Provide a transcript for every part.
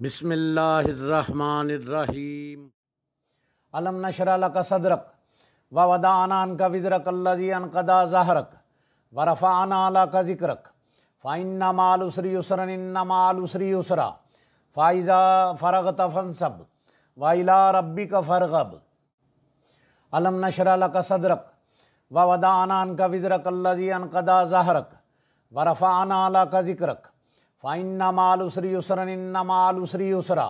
بسم اللہ الرحمن الرحیم۔ الم نشرح لک صدرک ووضعنا عنک وزرک الذی انقض ظہرک ورفعنا لک ذکرک فإن مع العسر یسرا إن مع العسر یسرا فإذا فرغت فانصب وإلی ربک فارغب۔ الم نشرح لک صدرک ووضعنا عنک وزرک الذی انقض ظہرک ورفعنا لک ذکرک فإن مع العسر یسرا إن مع العسر یسرا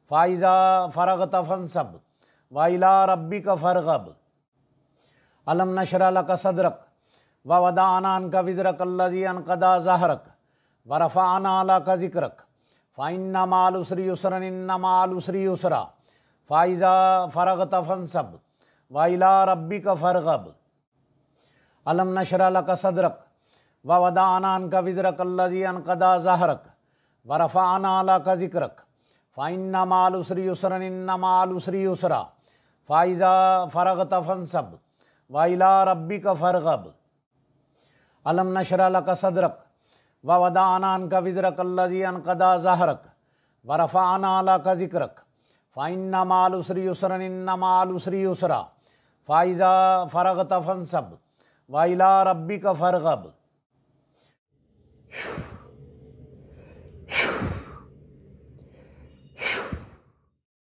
فإذا فرغت فانصب وإلی ربک فارغب۔ الم نشرح لک صدرک ووضعنا عنک وزرک الذی انقض ظہرک ورفعنا لک ذکرک فإن مع العسر یسرا إن مع العسر یسرا فإذا فرغت فانصب وإلی ربک فارغب۔ الم نشرح لک صدرک ووضعنا عنک وزرک الذی انقض ظہرک ورفعنا لک ذکرک فإن مع العسر یسرا إن مع العسر یسرا فإذا فرغت فانصب وإلی ربک فارغب۔ الم نشرح لک صدرک ووضعنا عنک وزرک الذی انقض ظہرک ورفعنا لک ذکرک فإن مع العسر یسرا إن مع العسر یسرا فإذا فرغت فانصب وإلی ربک فارغب۔